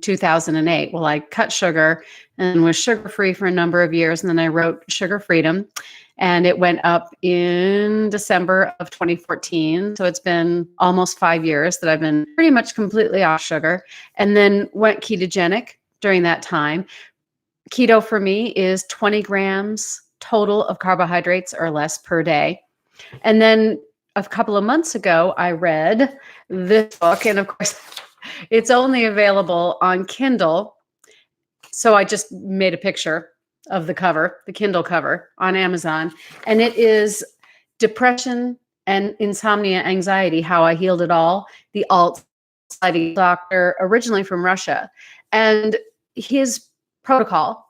2008. Well, I cut sugar and was sugar-free for a number of years, and then I wrote Sugar Freedom, and it went up in December of 2014. So it's been almost 5 years that I've been pretty much completely off sugar, and then went ketogenic during that time. Keto for me is 20 grams total of carbohydrates or less per day. And then a couple of months ago, I read this book, and of course, it's only available on Kindle. So I just made a picture of the cover, the Kindle cover on Amazon, and it is Depression and Insomnia Anxiety, How I Healed It All, the alt doctor originally from Russia. And his protocol,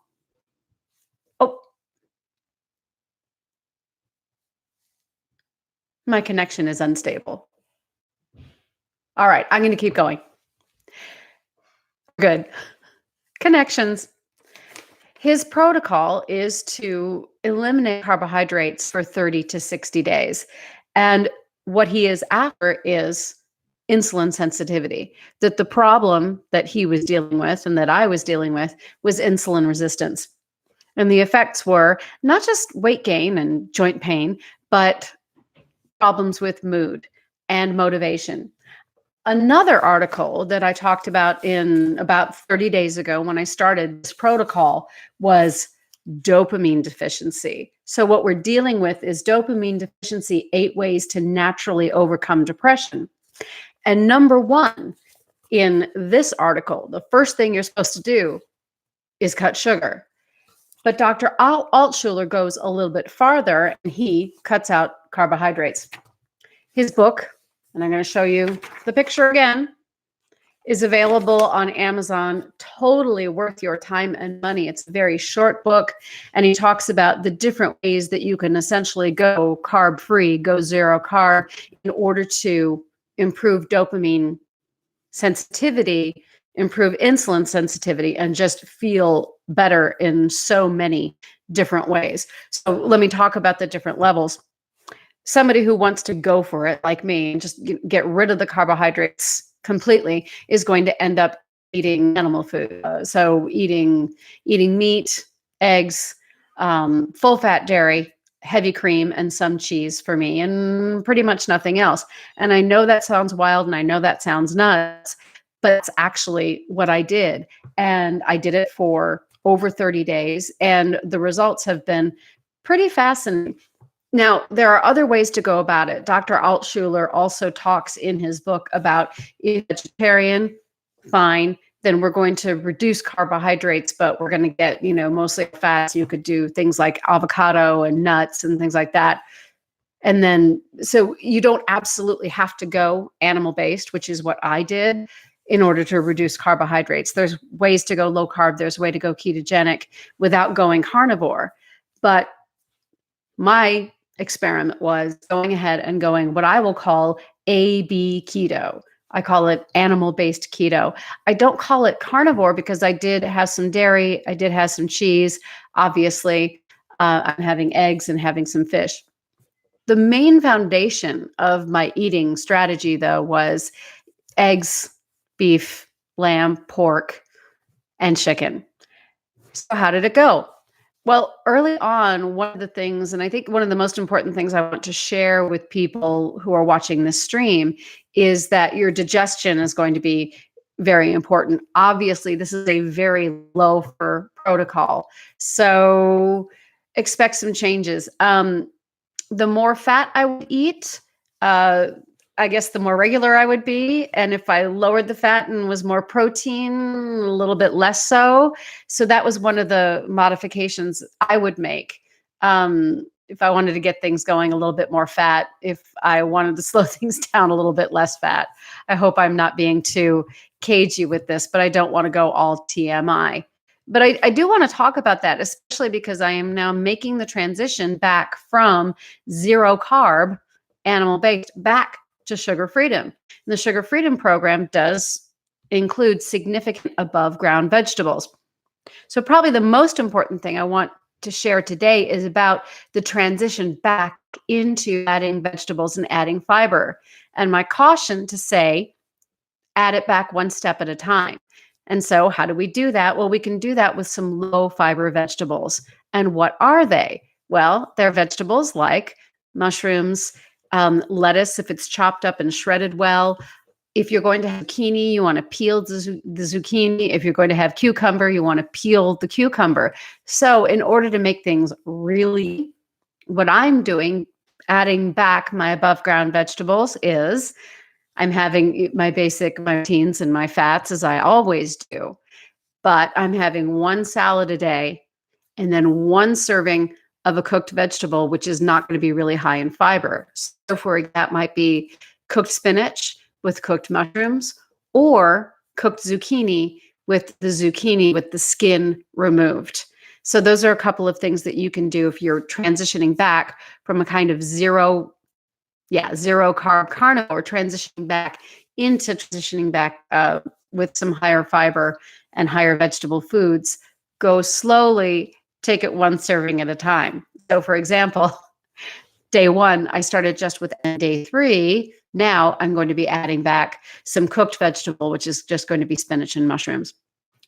my connection is unstable. All right, I'm going to keep going. Good. Connections. His protocol is to eliminate carbohydrates for 30 to 60 days. And what he is after is insulin sensitivity. That the problem that he was dealing with and that I was dealing with was insulin resistance. And the effects were not just weight gain and joint pain, but problems with mood and motivation. Another article that I talked about in about 30 days ago when I started this protocol was dopamine deficiency. So what we're dealing with is dopamine deficiency, 8 ways to naturally overcome depression. And number 1 in this article, the first thing you're supposed to do is cut sugar. But Dr. Altshuler goes a little bit farther, and he cuts out carbohydrates. His book, and I'm going to show you the picture again, is available on Amazon. Totally worth your time and money. It's a very short book, and he talks about the different ways that you can essentially go carb-free, go zero carb, in order to improve dopamine sensitivity, improve insulin sensitivity, and just feel better in so many different ways. So let me talk about the different levels. Somebody who wants to go for it, like me, and just get rid of the carbohydrates completely, is going to end up eating animal food. So eating meat, eggs, full-fat dairy, heavy cream, and some cheese for me, and pretty much nothing else. And I know that sounds wild, and I know that sounds nuts, but it's actually what I did. And I did it for over 30 days, and the results have been pretty fascinating. Now, there are other ways to go about it. Dr. Altshuler also talks in his book about if vegetarian, fine, then we're going to reduce carbohydrates, but we're going to get, mostly fats. You could do things like avocado and nuts and things like that. And then, so you don't absolutely have to go animal-based, which is what I did, in order to reduce carbohydrates. There's ways to go low carb. There's a way to go ketogenic without going carnivore. But my experiment was going ahead and going what I will call AB keto. I call it animal-based keto. I don't call it carnivore because I did have some dairy. I did have some cheese. Obviously, I'm having eggs and having some fish. The main foundation of my eating strategy, though, was eggs, beef, lamb, pork, and chicken. So how did it go? Well, early on, one of the things, and I think one of the most important things I want to share with people who are watching this stream, is that your digestion is going to be very important. Obviously, this is a very low protocol, so expect some changes. The more fat I would eat, I guess the more regular I would be. And if I lowered the fat and was more protein, a little bit less so. So that was one of the modifications I would make. If I wanted to get things going, a little bit more fat. If I wanted to slow things down, a little bit less fat. I hope I'm not being too cagey with this, but I don't want to go all TMI. But I do want to talk about that, especially because I am now making the transition back from zero carb, animal-based, back to Sugar Freedom. And the Sugar Freedom program does include significant above ground vegetables. So probably the most important thing I want to share today is about the transition back into adding vegetables and adding fiber. And my caution to say, add it back one step at a time. And so how do we do that? Well, we can do that with some low fiber vegetables. And what are they? Well, they're vegetables like mushrooms, lettuce, if it's chopped up and shredded well. If you're going to have zucchini, you want to peel the zucchini. If you're going to have cucumber, you want to peel the cucumber. So in order to make things really, what I'm doing, adding back my above ground vegetables, is I'm having my proteins and my fats as I always do, but I'm having one salad a day and then one serving of a cooked vegetable, which is not going to be really high in fiber. So that might be cooked spinach with cooked mushrooms, or cooked zucchini with the skin removed. So those are a couple of things that you can do if you're transitioning back from a kind of zero carb carnivore, transitioning back with some higher fiber and higher vegetable foods. Go slowly, take it one serving at a time. So for example, day 1, I started just with, day 3, now I'm going to be adding back some cooked vegetable, which is just going to be spinach and mushrooms.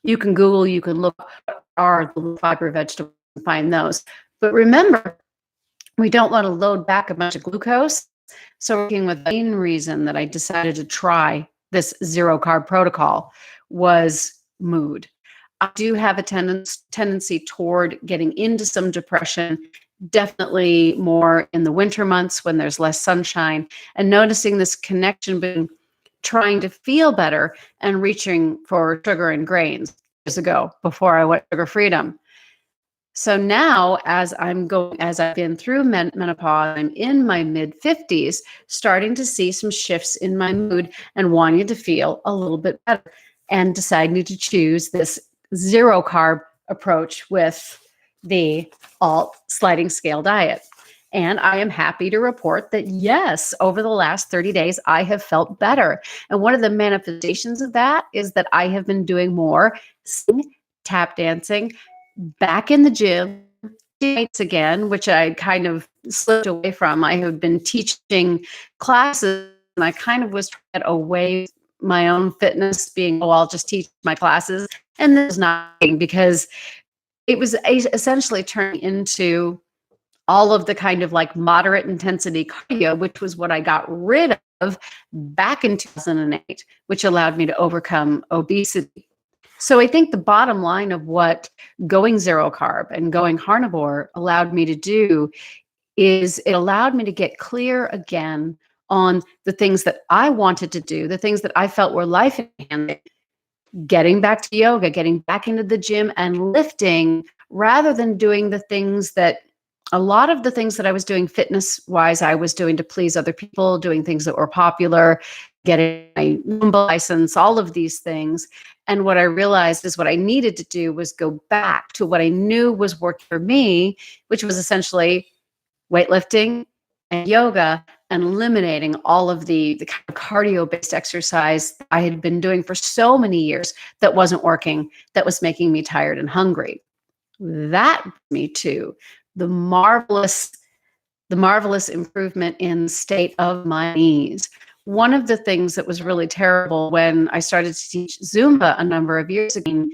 You can Google, you can look, what are the fiber vegetables, and find those. But remember, we don't want to load back a bunch of glucose. So working with the main reason that I decided to try this zero carb protocol was mood. I do have a tendency toward getting into some depression, definitely more in the winter months when there's less sunshine, and noticing this connection between trying to feel better and reaching for sugar and grains years ago, before I went sugar freedom. So now, as I've been through menopause, I'm in my mid-50s, starting to see some shifts in my mood and wanting to feel a little bit better, and deciding to choose this zero carb approach with the alt sliding scale diet. And I am happy to report that, yes, over the last 30 days, I have felt better. And one of the manifestations of that is that I have been doing more singing, tap dancing, back in the gym again, which I kind of slipped away from. I have been teaching classes, and I kind of was trying to get away my own fitness, being, I'll just teach my classes. And this is not, because it was essentially turning into all of the kind of like moderate intensity cardio, which was what I got rid of back in 2008, which allowed me to overcome obesity. So I think the bottom line of what going zero carb and going carnivore allowed me to do is it allowed me to get clear again on the things that I wanted to do, the things that I felt were life enhancing, getting back to yoga, getting back into the gym and lifting, rather than doing the things that a lot of the things that I was doing fitness wise, I was doing to please other people, doing things that were popular, getting my Zumba license, all of these things. And what I realized is what I needed to do was go back to what I knew was working for me, which was essentially weightlifting and yoga, and eliminating all of the kind of cardio-based exercise I had been doing for so many years that wasn't working, that was making me tired and hungry. That brought me to the marvelous improvement in the state of my knees. One of the things that was really terrible when I started to teach Zumba a number of years ago,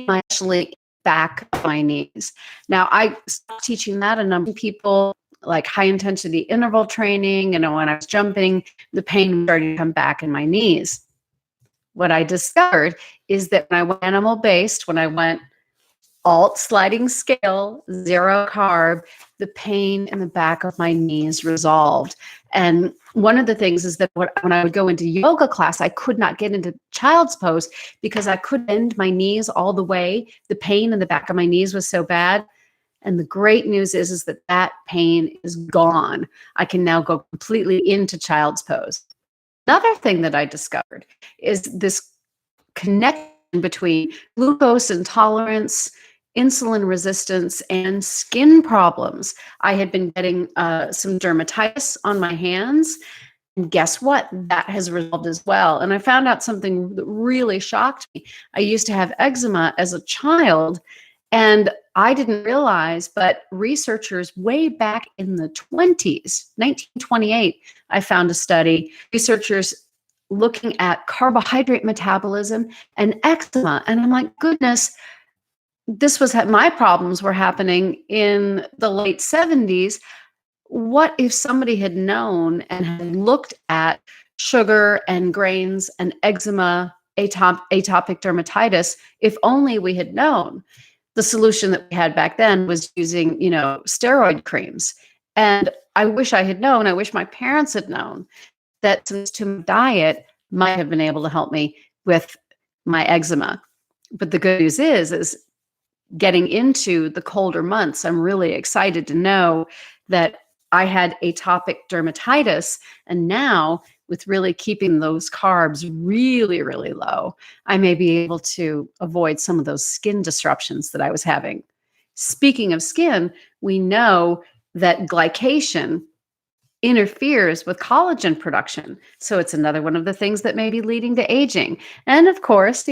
actually back of my knees. Now, I stopped teaching that. A number of people, like high intensity interval training, and when I was jumping, the pain started to come back in my knees. What I discovered is that when I went animal based, when I went alt sliding scale, zero carb, the pain in the back of my knees resolved. And one of the things is that when I would go into yoga class, I could not get into child's pose because I couldn't bend my knees all the way. The pain in the back of my knees was so bad. And the great news is that pain is gone. I can now go completely into child's pose. Another thing that I discovered is this connection between glucose intolerance, insulin resistance, and skin problems. I had been getting some dermatitis on my hands, and guess what? That has resolved as well. And I found out something that really shocked me. I used to have eczema as a child, and I didn't realize, but researchers way back in the 1928, I found a study. Researchers looking at carbohydrate metabolism and eczema. And I'm like, goodness, this was my problems were happening in the late 70s. What if somebody had known and had looked at sugar and grains and eczema, atopic dermatitis, if only we had known? The solution that we had back then was using, steroid creams. And I wish I had known, I wish my parents had known that to diet might have been able to help me with my eczema. But the good news is getting into the colder months, I'm really excited to know that I had atopic dermatitis. And now, with really keeping those carbs really, really low, I may be able to avoid some of those skin disruptions that I was having. Speaking of skin, we know that glycation interferes with collagen production. So it's another one of the things that may be leading to aging. And of course,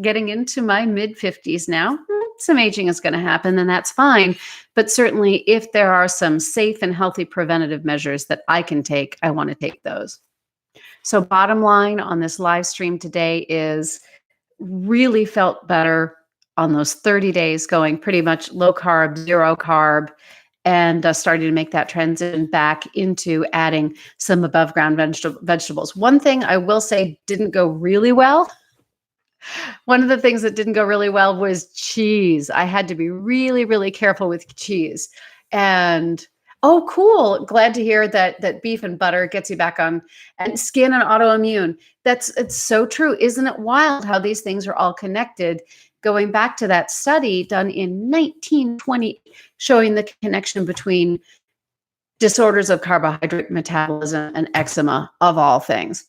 getting into my mid-50s now, some aging is going to happen, and that's fine. But certainly, if there are some safe and healthy preventative measures that I can take, I want to take those. So bottom line on this live stream today is really felt better on those 30 days going pretty much low carb, zero carb, and starting to make that transition back into adding some above ground vegetables. One thing I will say didn't go really well. One of the things that didn't go really well was cheese. I had to be really, really careful with cheese. And oh, cool. Glad to hear that beef and butter gets you back on, and skin and autoimmune. It's so true. Isn't it wild how these things are all connected? Going back to that study done in 1920, showing the connection between disorders of carbohydrate metabolism and eczema, of all things.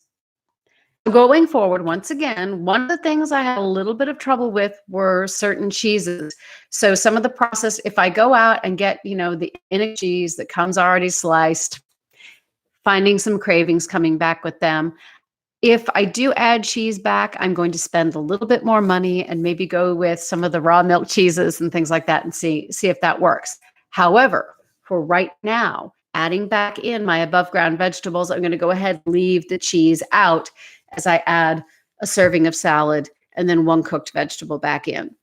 Going forward, once again, one of the things I had a little bit of trouble with were certain cheeses. So some of the process, if I go out and get, the inner cheese that comes already sliced, finding some cravings coming back with them. If I do add cheese back, I'm going to spend a little bit more money and maybe go with some of the raw milk cheeses and things like that and see if that works. However, for right now, adding back in my above ground vegetables, I'm going to go ahead and leave the cheese out as I add a serving of salad and then one cooked vegetable back in.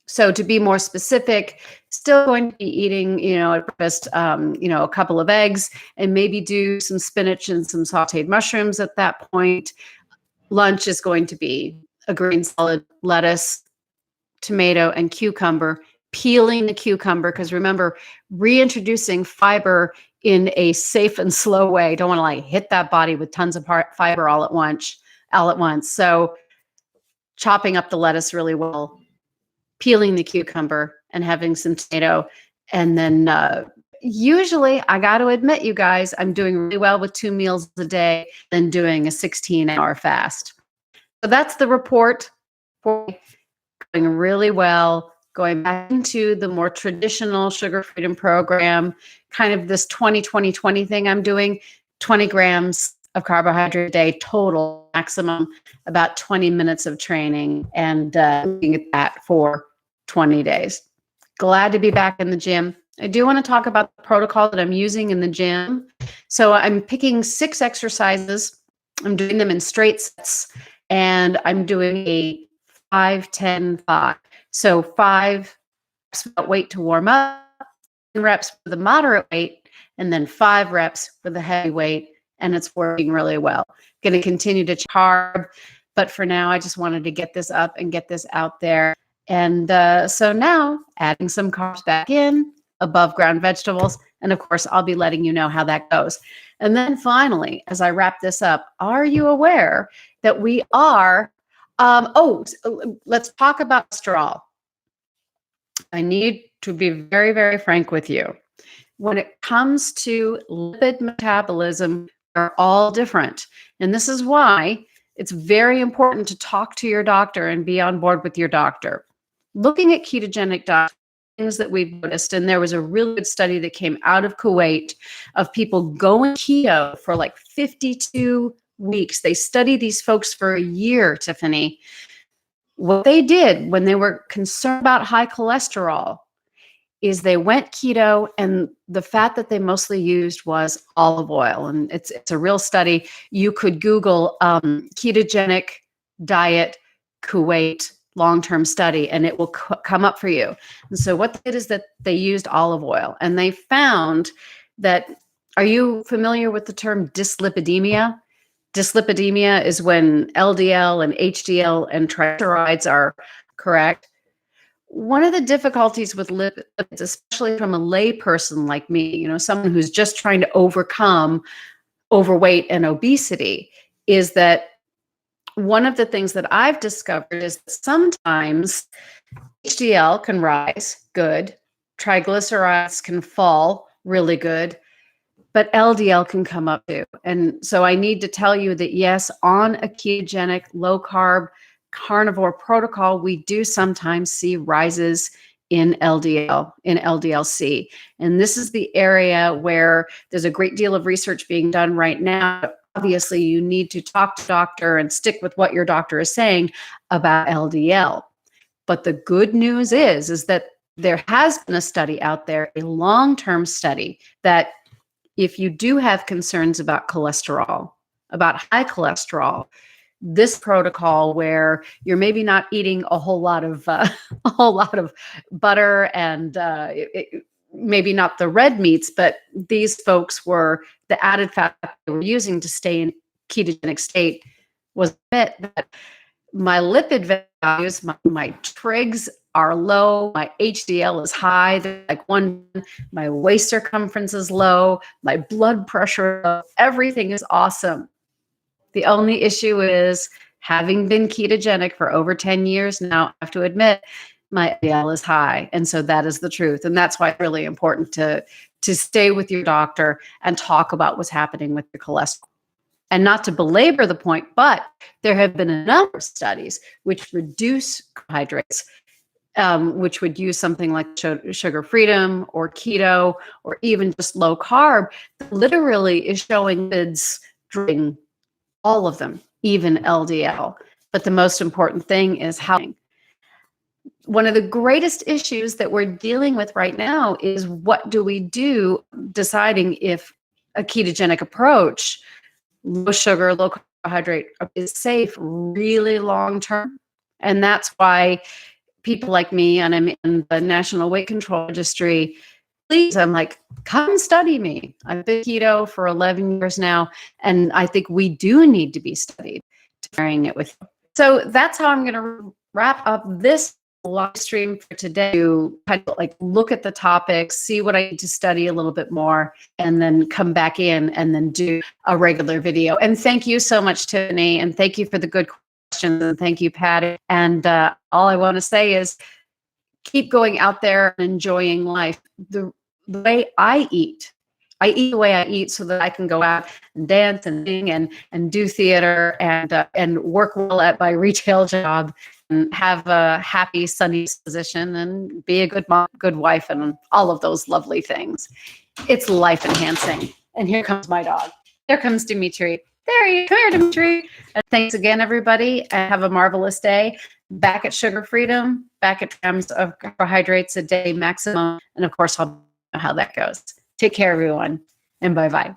So to be more specific, still going to be eating, at breakfast, a couple of eggs and maybe do some spinach and some sauteed mushrooms at that point. Lunch is going to be a green salad, lettuce, tomato, and cucumber, peeling the cucumber, because remember, reintroducing fiber in a safe and slow way. Don't want to hit that body with tons of fiber all at once. So chopping up the lettuce really well, peeling the cucumber and having some tomato. And then usually, I got to admit, you guys, I'm doing really well with 2 meals a day than doing a 16-hour fast. So that's the report for going really well, going back into the more traditional sugar freedom program, kind of this 20-20-20 thing I'm doing, 20 grams of carbohydrate a day total, maximum, about 20 minutes of training, and looking at that for 20 days. Glad to be back in the gym. I do want to talk about the protocol that I'm using in the gym. So I'm picking 6 exercises. I'm doing them in straight sets, and I'm doing a 5-10-5. So 5 reps without weight to warm up, 10 reps with a moderate weight, and then 5 reps with a heavy weight, and it's working really well. Going to continue to carb, but for now, I just wanted to get this up and get this out there. And so now, adding some carbs back in, above ground vegetables, and of course, I'll be letting you know how that goes. And then finally, as I wrap this up, are you aware that we are, let's talk about cholesterol. I need to be very, very frank with you. When it comes to lipid metabolism, they're all different. And this is why it's very important to talk to your doctor and be on board with your doctor. Looking at ketogenic diet, things that we've noticed, and there was a really good study that came out of Kuwait of people going keto for 52 weeks. They studied these folks for a year, Tiffany. What they did when they were concerned about high cholesterol is they went keto, and the fat that they mostly used was olive oil. And it's a real study. You could Google ketogenic diet Kuwait long-term study, and it will come up for you. And so what they did is that they used olive oil, and they found that, are you familiar with the term dyslipidemia? Dyslipidemia is when LDL and HDL and triglycerides are correct. One of the difficulties with lipids, especially from a lay person like me, someone who's just trying to overcome overweight and obesity, is that one of the things that I've discovered is that sometimes HDL can rise, good. Triglycerides can fall, really good. But LDL can come up too. And so I need to tell you that, yes, on a ketogenic, low-carb, carnivore protocol, we do sometimes see rises in LDL, in LDL-C. And this is the area where there's a great deal of research being done right now. Obviously, you need to talk to doctor and stick with what your doctor is saying about LDL. But the good news is that there has been a study out there, a long-term study, that if you do have concerns about cholesterol, about high cholesterol, this protocol where you're maybe not eating a whole lot of butter and maybe not the red meats, but these folks were, the added fat they were using to stay in ketogenic state was that my lipid values, my trigs are low, my HDL is high, they're like one, my waist circumference is low, my blood pressure, low, everything is awesome. The only issue is, having been ketogenic for over 10 years now, I have to admit, my LDL is high. And so that is the truth. And that's why it's really important to stay with your doctor and talk about what's happening with your cholesterol. And not to belabor the point, but there have been a number of studies which reduce carbohydrates, which would use something like sugar freedom or keto or even just low carb, literally is showing lipids dropping, all of them, even LDL. But the most important thing is how. One of the greatest issues that we're dealing with right now is, what do we do deciding if a ketogenic approach, low sugar, low carbohydrate, is safe really long term? And that's why people like me, and I'm in the National Weight Control Registry, please, I'm like, come study me. I've been keto for 11 years now, and I think we do need to be studied, sharing it with you. So that's how I'm going to wrap up this live stream for today, to kind of like look at the topics, see what I need to study a little bit more, and then come back in and then do a regular video. And thank you so much, Tiffany, and thank you for the good questions, and thank you, Patty. And all I want to say is, keep going out there and enjoying life. The way I eat the way I eat so that I can go out and dance and sing and do theater and work well at my retail job and have a happy, sunny disposition and be a good mom, good wife, and all of those lovely things. It's life enhancing. And here comes my dog. There comes Dimitri. There he is. Come here, Dimitri. And thanks again, everybody. And have a marvelous day. Back at sugar freedom, back at grams of carbohydrates a day maximum. And of course, I'll know how that goes. Take care, everyone. And bye-bye.